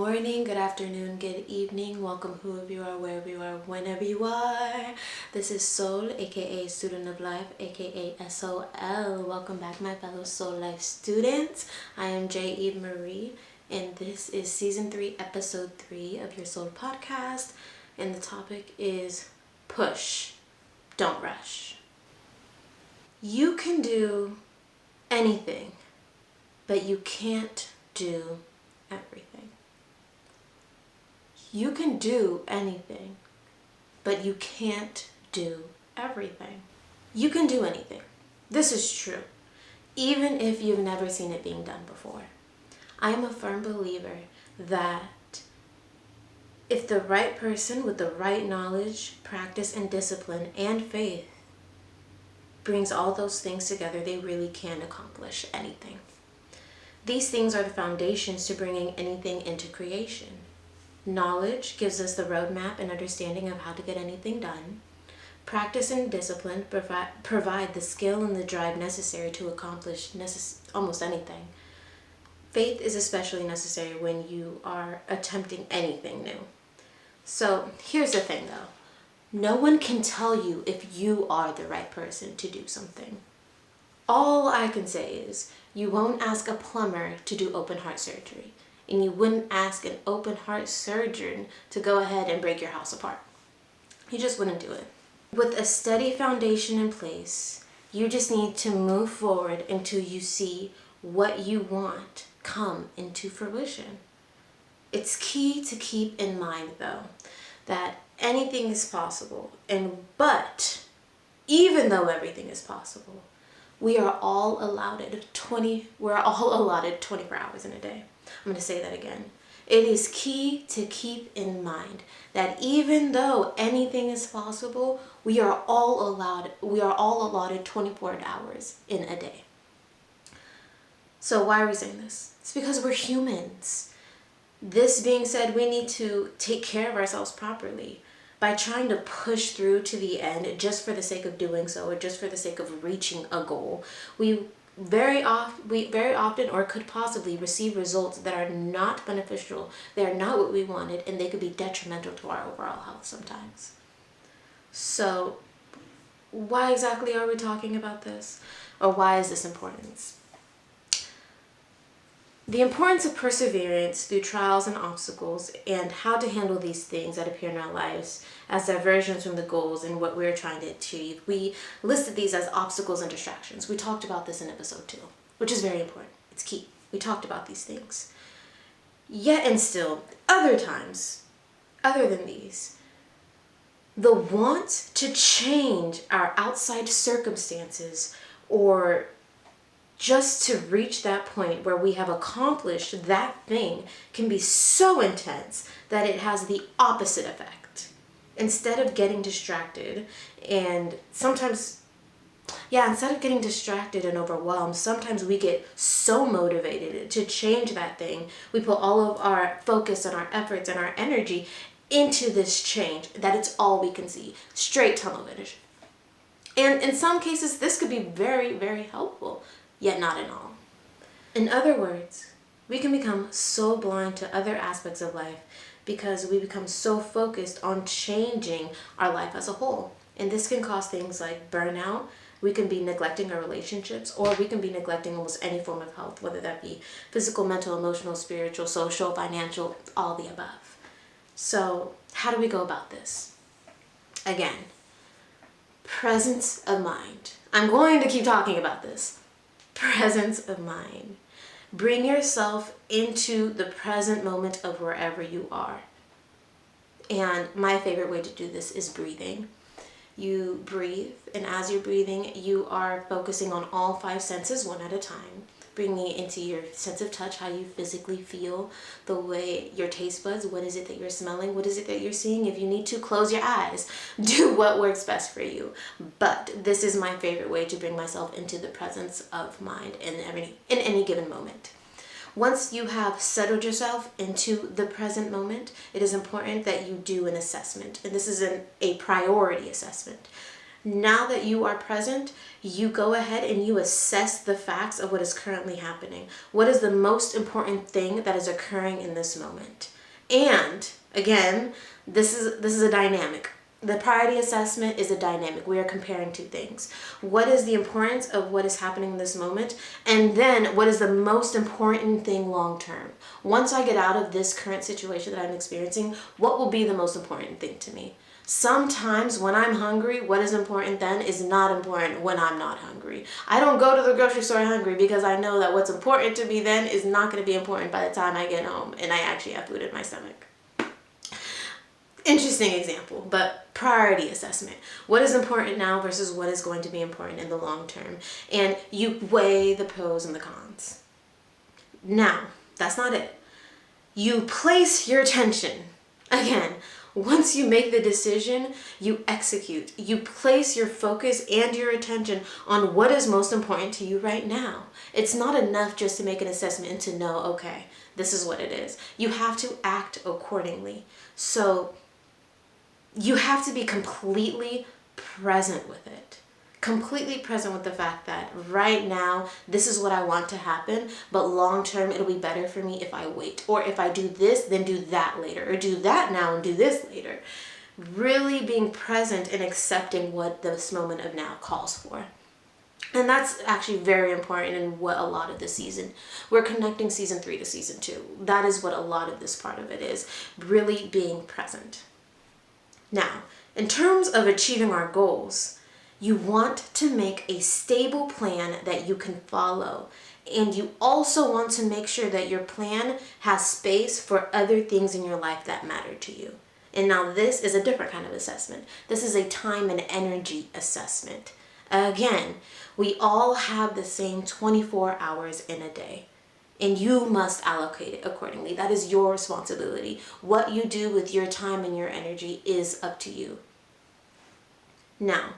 morning, good afternoon, good evening. Welcome whoever you are, wherever you are, whenever you are. This is Soul, aka Student of Life, aka SOL. Welcome back, my fellow Soul Life students. I am Yve Marie, and this is Season 3, Episode 3 of your Soul podcast. And the topic is push, don't rush. You can do anything, but you can't do everything. You can do anything, but you can't do everything. You can do anything. This is true, even if you've never seen it being done before. I am a firm believer that if the right person with the right knowledge, practice, and discipline and faith brings all those things together, they really can accomplish anything. These things are the foundations to bringing anything into creation. Knowledge gives us the roadmap and understanding of how to get anything done. Practice and discipline provide the skill and the drive necessary to accomplish almost anything. Faith is especially necessary when you are attempting anything new. So here's the thing though. No one can tell you if you are the right person to do something. All I can say is you won't ask a plumber to do open heart surgery. And you wouldn't ask an open heart surgeon to go ahead and break your house apart. You just wouldn't do it. With a steady foundation in place, you just need to move forward until you see what you want come into fruition. It's key to keep in mind though, that anything is possible. But even though everything is possible, we are all allotted 24 hours in a day. I'm going to say that again. It is key to keep in mind that even though anything is possible, we are all allotted 24 hours in a day. So why are we saying this? It's because we're humans. This being said, we need to take care of ourselves properly. By trying to push through to the end just for the sake of doing so, or just for the sake of reaching a goal, we very often or could possibly receive results that are not beneficial. They are not what we wanted, and they could be detrimental to our overall health sometimes. So why exactly are we talking about this? Or why is this important? The importance of perseverance through trials and obstacles, and how to handle these things that appear in our lives as diversions from the goals and what we're trying to achieve. We listed these as obstacles and distractions. We talked about this in episode 2, which is very important. It's key. We talked about these things. Yet and still, other times, other than these, the want to change our outside circumstances or just to reach that point where we have accomplished that thing can be so intense that it has the opposite effect. Instead of getting distracted and overwhelmed, sometimes we get so motivated to change that thing. We put all of our focus and our efforts and our energy into this change that it's all we can see. Straight tunnel vision. And in some cases, this could be very, very helpful. Yet not in all. In other words, we can become so blind to other aspects of life because we become so focused on changing our life as a whole. And this can cause things like burnout. We can be neglecting our relationships, or we can be neglecting almost any form of health, whether that be physical, mental, emotional, spiritual, social, financial, all the above. So how do we go about this? Again, presence of mind. I'm going to keep talking about this. Presence of mind. Bring yourself into the present moment of wherever you are. And my favorite way to do this is breathing. You breathe, and as you're breathing, you are focusing on all 5 senses one at a time. Bringing it into your sense of touch, how you physically feel, the way your taste buds, what is it that you're smelling, what is it that you're seeing. If you need to, close your eyes. Do what works best for you. But this is my favorite way to bring myself into the presence of mind in any given moment. Once you have settled yourself into the present moment, it is important that you do an assessment. And this is a priority assessment. Now that you are present, you go ahead and you assess the facts of what is currently happening. What is the most important thing that is occurring in this moment? And again, this is a dynamic. The priority assessment is a dynamic. We are comparing two things. What is the importance of what is happening in this moment? And then what is the most important thing long term? Once I get out of this current situation that I'm experiencing, what will be the most important thing to me? Sometimes when I'm hungry, what is important then is not important when I'm not hungry. I don't go to the grocery store hungry because I know that what's important to me then is not going to be important by the time I get home and I actually have food in my stomach. Interesting example, but priority assessment. What is important now versus what is going to be important in the long term? And you weigh the pros and the cons. Now, that's not it. You place your attention. Again, once you make the decision, you execute. You place your focus and your attention on what is most important to you right now. It's not enough just to make an assessment and to know, okay, this is what it is. You have to act accordingly. So you have to be completely present with it. Completely present with the fact that right now, this is what I want to happen, but long term, it'll be better for me if I wait. Or if I do this, then do that later. Or do that now and do this later. Really being present and accepting what this moment of now calls for. And that's actually very important in what a lot of the season, we're connecting season 3 to season 2. That is what a lot of this part of it is. Really being present. Now, in terms of achieving our goals, you want to make a stable plan that you can follow. And you also want to make sure that your plan has space for other things in your life that matter to you. And now this is a different kind of assessment. This is a time and energy assessment. Again, we all have the same 24 hours in a day. And you must allocate it accordingly. That is your responsibility. What you do with your time and your energy is up to you. Now,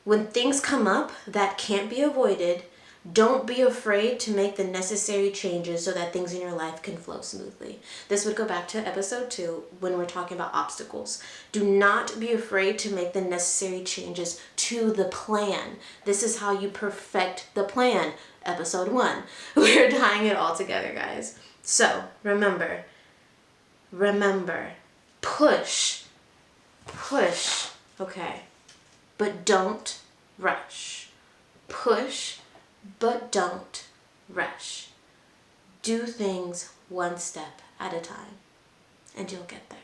when things come up that can't be avoided, don't be afraid to make the necessary changes so that things in your life can flow smoothly. This would go back to episode 2 when we're talking about obstacles. Do not be afraid to make the necessary changes to the plan. This is how you perfect the plan. Episode 1. We're tying it all together, guys. So, remember, push, okay, but don't rush. Push, but don't rush. Do things one step at a time, and you'll get there.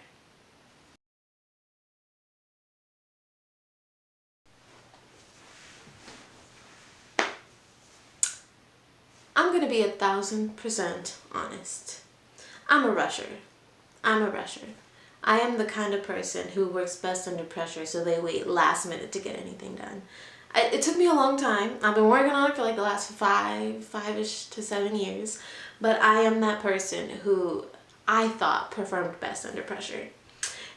I'm going to be 1,000% honest. I'm a rusher. I am the kind of person who works best under pressure, so they wait last minute to get anything done. It took me a long time. I've been working on it for like the last 5-ish to 7 years, but I am that person who I thought performed best under pressure.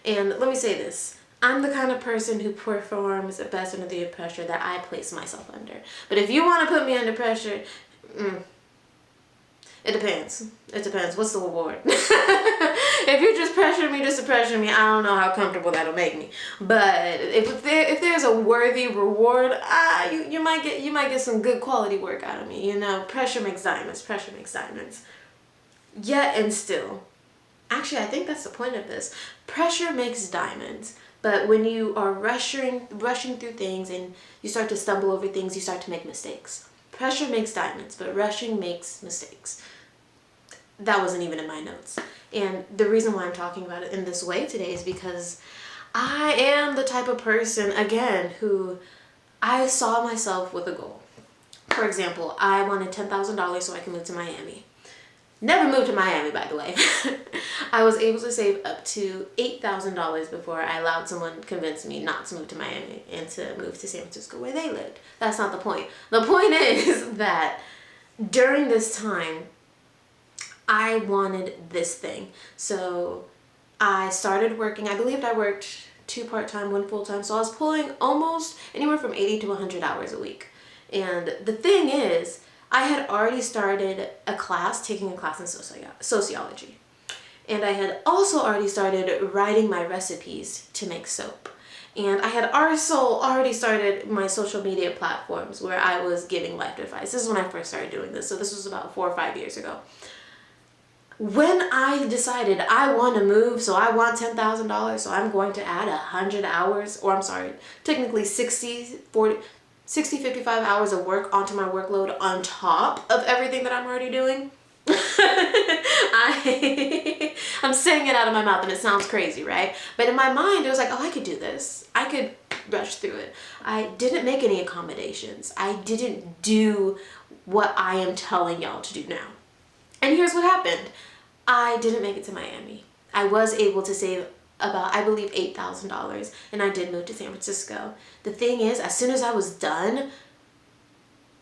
And let me say this. I'm the kind of person who performs best under the pressure that I place myself under. But if you want to put me under pressure, it depends. What's the reward? If you're just pressuring me just to pressure me, I don't know how comfortable that'll make me. But if there's a worthy reward, you might get some good quality work out of me. You know, pressure makes diamonds. Yet and still, actually, I think that's the point of this. Pressure makes diamonds. But when you are rushing through things and you start to stumble over things, you start to make mistakes. Pressure makes diamonds, but rushing makes mistakes. That wasn't even in my notes. And the reason why I'm talking about it in this way today is because I am the type of person, again, who I saw myself with a goal. For example, I wanted $10,000 so I can move to Miami. Never moved to Miami, by the way. I was able to save up to $8,000 before I allowed someone to convince me not to move to Miami and to move to San Francisco where they lived. That's not the point. The point is that during this time, I wanted this thing. So I started working. I believed I worked 2 part-time, 1 full-time. So I was pulling almost anywhere from 80 to 100 hours a week. And the thing is, I had already started taking a class in sociology. And I had also already started writing my recipes to make soap. And I had also already started my social media platforms where I was giving life advice. This is when I first started doing this. So this was about 4 or 5 years ago. When I decided I want to move, so I want $10,000, so I'm going to add 100 hours, or I'm sorry, technically 55 hours of work onto my workload on top of everything that I'm already doing. I'm saying it out of my mouth and it sounds crazy, right? But in my mind, it was like, oh, I could do this. I could rush through it. I didn't make any accommodations. I didn't do what I am telling y'all to do now. And here's what happened. I didn't make it to Miami. I was able to save about, I believe, $8,000, and I did move to San Francisco. The thing is, as soon as I was done,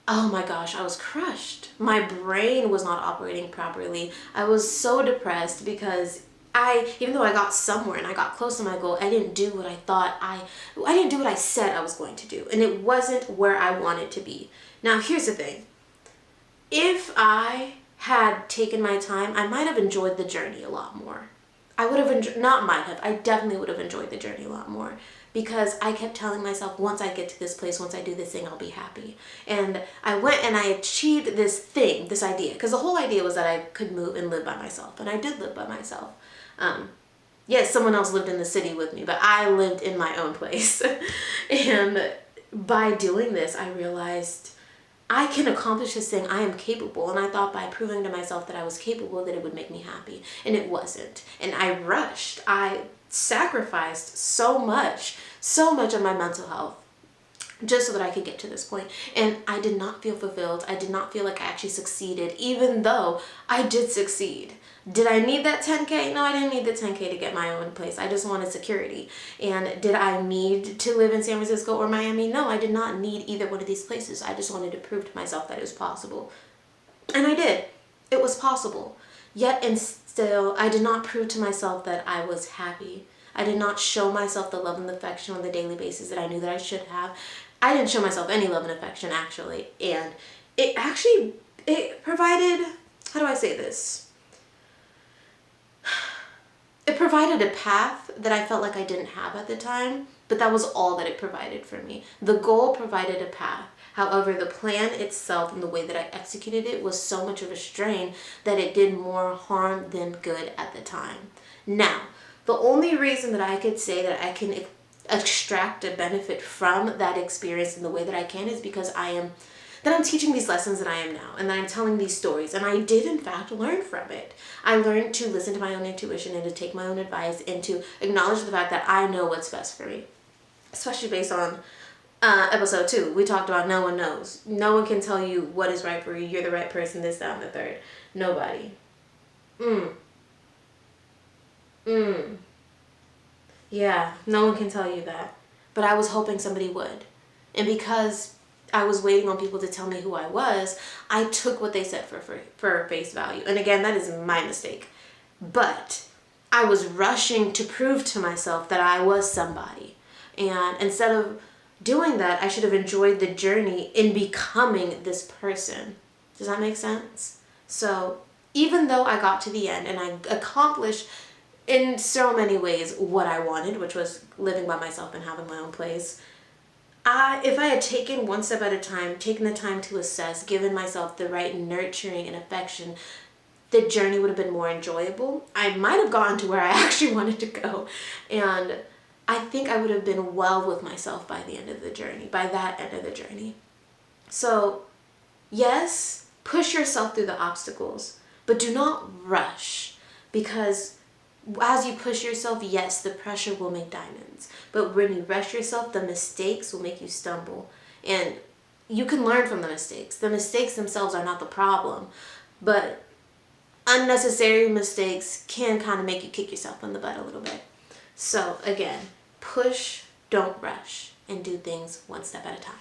oh my gosh, I was crushed. My brain was not operating properly. I was so depressed because even though I got somewhere and I got close to my goal, I didn't do what I thought I didn't do what I said I was going to do, and it wasn't where I wanted to be. Now, here's the thing. If I had taken my time, I might have enjoyed the journey a lot more. I would have I definitely would have enjoyed the journey a lot more, because I kept telling myself, once I get to this place, once I do this thing, I'll be happy. And I went and I achieved this idea, because the whole idea was that I could move and live by myself, and I did live by myself. Yes, someone else lived in the city with me, but I lived in my own place. And by doing this, I realized I can accomplish this thing. I am capable. And I thought by proving to myself that I was capable, that it would make me happy. And it wasn't. And I rushed. I sacrificed so much of my mental health just so that I could get to this point. And I did not feel fulfilled. I did not feel like I actually succeeded, even though I did succeed. Did I need that 10K? No, I didn't need the 10K to get my own place. I just wanted security. And did I need to live in San Francisco or Miami? No, I did not need either one of these places. I just wanted to prove to myself that it was possible. And I did. It was possible. Yet and still, I did not prove to myself that I was happy. I did not show myself the love and affection on the daily basis that I knew that I should have. I didn't show myself any love and affection, actually. And it provided, how do I say this? It provided a path that I felt like I didn't have at the time, but that was all that it provided for me. The goal provided a path. However, the plan itself and the way that I executed it was so much of a strain that it did more harm than good at the time. Now, the only reason that I could say that I can extract a benefit from that experience in the way that I can is because I'm teaching these lessons that I am now, and that I'm telling these stories, and I did in fact learn from it. I learned to listen to my own intuition and to take my own advice and to acknowledge the fact that I know what's best for me. Especially based on episode 2, we talked about no one knows. No one can tell you what is right for you. You're the right person, this, that, and the third. Nobody. Yeah, no one can tell you that. But I was hoping somebody would. And because I was waiting on people to tell me who I was, I took what they said for face value. And again, that is my mistake. But I was rushing to prove to myself that I was somebody. And instead of doing that, I should have enjoyed the journey in becoming this person. Does that make sense? So even though I got to the end and I accomplished in so many ways what I wanted, which was living by myself and having my own place, if I had taken one step at a time, taken the time to assess, given myself the right nurturing and affection, the journey would have been more enjoyable. I might have gotten to where I actually wanted to go. And I think I would have been well with myself by the end of the journey, by that end of the journey. So, yes, push yourself through the obstacles, but do not rush, because as you push yourself, yes, the pressure will make diamonds. But when you rush yourself, the mistakes will make you stumble. And you can learn from the mistakes. The mistakes themselves are not the problem. But unnecessary mistakes can kind of make you kick yourself in the butt a little bit. So again, push, don't rush, and do things one step at a time.